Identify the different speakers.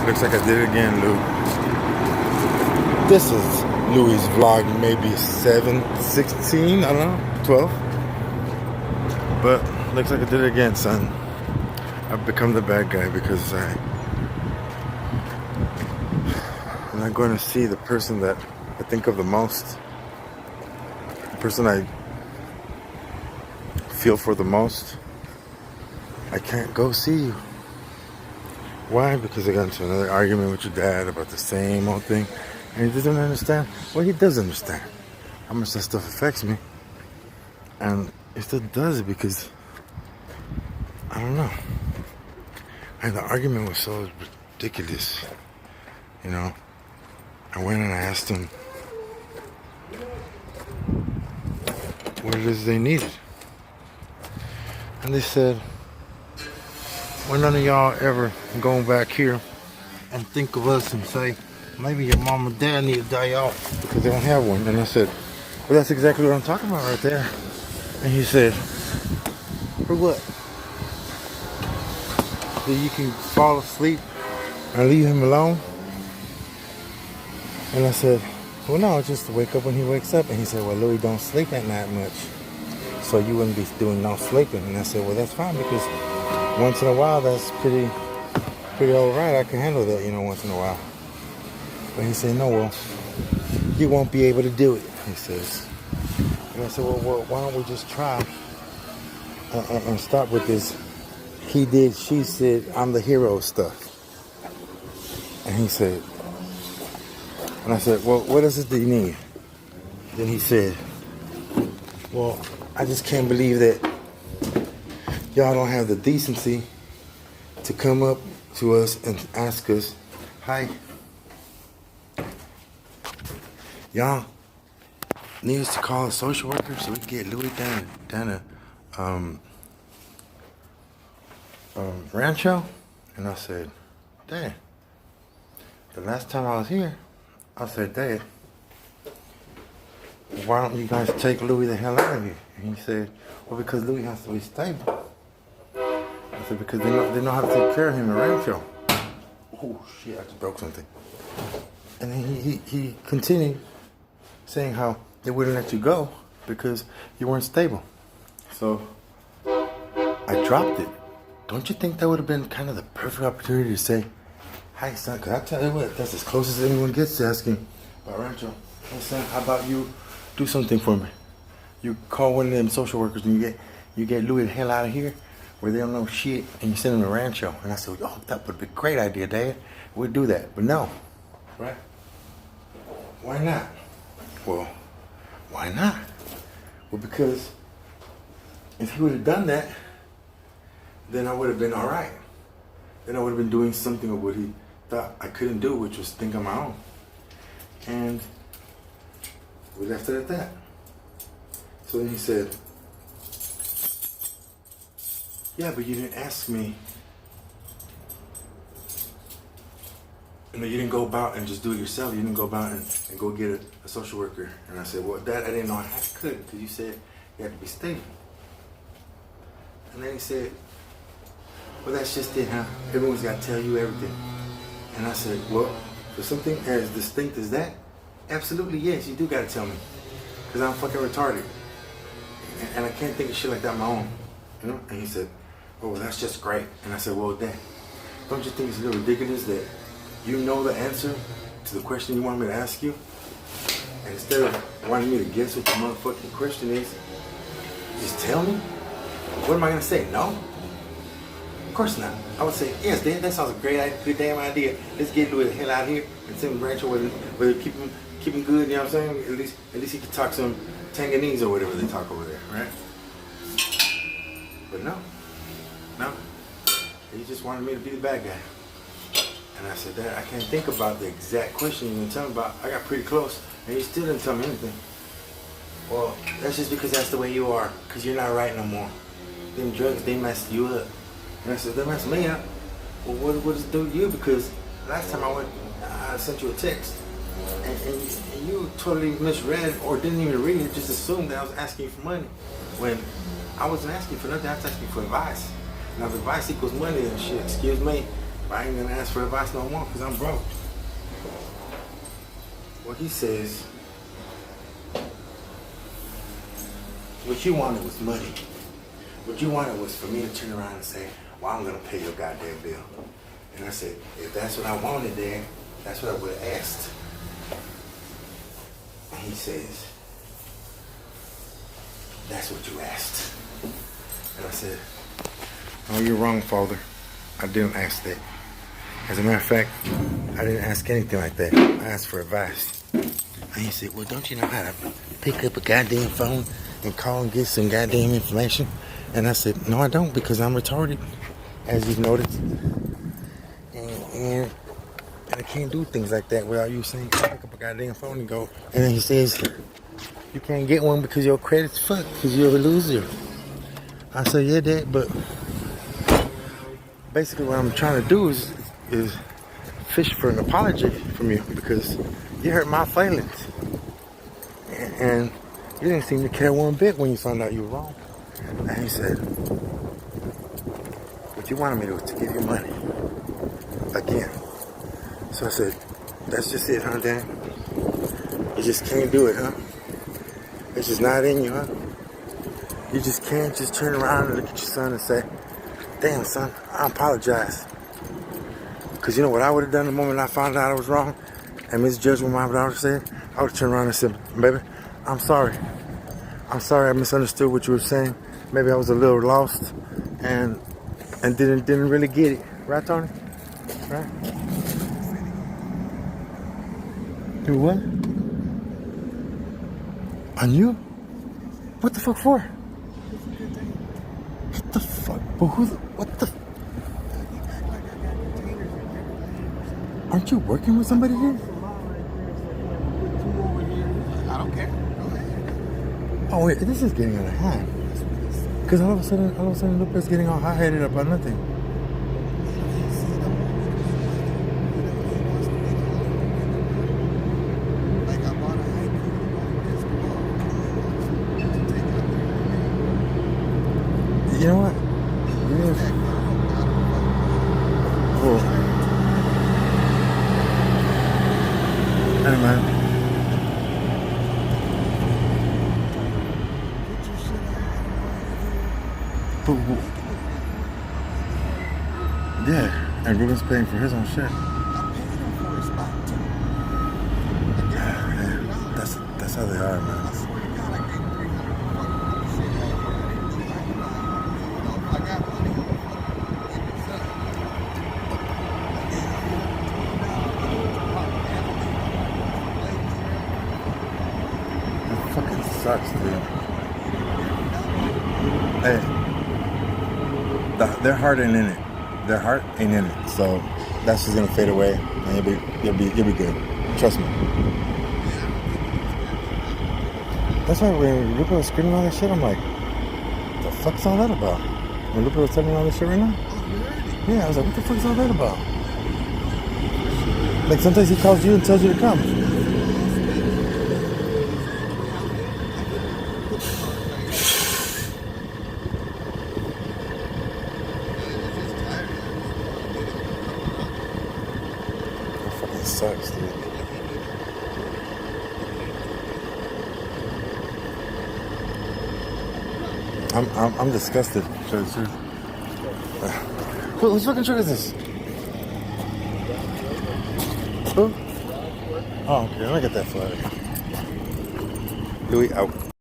Speaker 1: Looks like I did it again, Lou. This is Louis' vlog, maybe 16, I don't know, 12. But looks like I did it again, son. I've become the bad guy because I'm not going to see the person that I think of the most. The person I feel for the most. I can't go see you. Why? Because I got into another argument with your dad about the same old thing. And he doesn't understand. Well, he does understand how much that stuff affects me. And he still does it because, I don't know. And the argument was so ridiculous. You know, I went and I asked him what it is they needed. And they said, well, none of y'all ever go back here and think of us and say, maybe your mom and dad need to die off because they don't have one. And I said, well, that's exactly what I'm talking about right there. And he said, for what? That you can fall asleep and leave him alone? And I said, well, no, just to wake up when he wakes up. And he said, well, Louis don't sleep at night much, so you wouldn't be doing no sleeping. And I said, well, that's fine because once in a while, that's pretty all right. I can handle that, once in a while. But he said, no, well, you won't be able to do it, he says. And I said, well why don't we just try and stop with this he did, she said, I'm the hero stuff. And he said, and I said, well, what is it that you need? Then he said, well, I just can't believe that y'all don't have the decency to come up to us and ask us, hi, y'all need us to call a social worker so we can get Louis down to Rancho? And I said, Dad, the last time I was here, I said, Dad, why don't you guys take Louis the hell out of here? And he said, well, because Louis has to be stable. I said, because they know how to take care of him in Rancho. Oh, shit, I just broke something. And then he continued saying how they wouldn't let you go because you weren't stable. So I dropped it. Don't you think that would have been kind of the perfect opportunity to say, hi, son, because I tell you what, that's as close as anyone gets to asking about Rancho. Hey, son, how about you do something for me? You call one of them social workers and you get Louis the hell out of here where they don't know shit and you send him to Rancho. And I said, oh, that would be a great idea, Dad. We'd do that. But no, right? Why not? Well, why not? Well, because if he would have done that, then I would have been all right. Then I would have been doing something of what he thought I couldn't do, which was think on my own. And we left it at that. So then he said, yeah, but you didn't ask me. You didn't go about and just do it yourself. You didn't go about and go get a social worker. And I said, well, Dad, I didn't know I could because you said you had to be stable. And then he said, well, that's just it, huh? Everyone's got to tell you everything. And I said, well, for something as distinct as that, absolutely yes, you do got to tell me. Because I'm fucking retarded. And I can't think of shit like that on my own. And he said, oh, well, that's just great. And I said, well, Dad, don't you think it's a little ridiculous that you know the answer to the question you want me to ask you? And instead of wanting me to guess what the motherfucking question is, just tell me? What am I going to say? No? Of course not. I would say, yes, Dad, that sounds a good damn idea. Let's get Louis the hell out of here and send him to Rancho where they keep him good, you know what I'm saying? At least he can talk some Tanganese or whatever they talk over there, right? But no. He just wanted me to be the bad guy. And I said, Dad, I can't think about the exact question you're going to tell me about. I got pretty close, and you still didn't tell me anything. Well, that's just because that's the way you are, because you're not right no more. Them drugs, they messed you up. And I said, they messed me up. Well, what does it do to you? Because last time I sent you a text, and you totally misread or didn't even read it, just assumed that I was asking you for money. When I wasn't asking for nothing, I was asking for advice. Now, if advice equals money and shit, excuse me, if I ain't gonna ask for advice no more because I'm broke. Well, he says, what you wanted was money. What you wanted was for me to turn around and say, well, I'm gonna pay your goddamn bill. And I said, if that's what I wanted, then that's what I would have asked. And he says, that's what you asked. And I said, oh, you're wrong, Father. I didn't ask that. As a matter of fact, I didn't ask anything like that. I asked for advice. And he said, well, don't you know how to pick up a goddamn phone and call and get some goddamn information? And I said, no, I don't, because I'm retarded, as you've noticed. And I can't do things like that without you saying, pick up a goddamn phone and go. And then he says, you can't get one because your credit's fucked, because you're a loser. I said, yeah, Dad, but basically what I'm trying to do is fish for an apology from you, because you hurt my feelings. And you didn't seem to care one bit when you found out you were wrong. And he said, but you wanted me to give you money. Again. So I said, that's just it, huh, Dan? You just can't do it, huh? It's just not in you, huh? You just can't just turn around and look at your son and say, damn, son, I apologize. Because you know what I would have done the moment I found out I was wrong and misjudged what my daughter said? I would have turned around and said, baby, I'm sorry. I'm sorry I misunderstood what you were saying. Maybe I was a little lost and didn't really get it. Right, Tony? Right? Do what? On you? What the fuck for? What the fuck? But what the? Aren't you working with somebody here?
Speaker 2: I don't care.
Speaker 1: Oh wait, this is getting out of hand. Because all of a sudden, Lupe's getting all hot-headed about nothing. You know what? Cool. Hey, man. Yeah, and Ruben's paying for his own shit. That's how they are, man. Fucking sucks, dude. Hey, their heart ain't in it. Their heart ain't in it. So that's just gonna fade away, and you'll be good. Trust me. That's why when Lupe was screaming all that shit, I'm like, the fuck's all that about? When Lupe was telling me all this shit right now? Yeah, I was like, what the fuck's all that about? Like sometimes he calls you and tells you to come. Sucks, dude. I'm disgusted. Whose fucking truck is this? Who? Oh, okay. Let me get that flag. Louis out.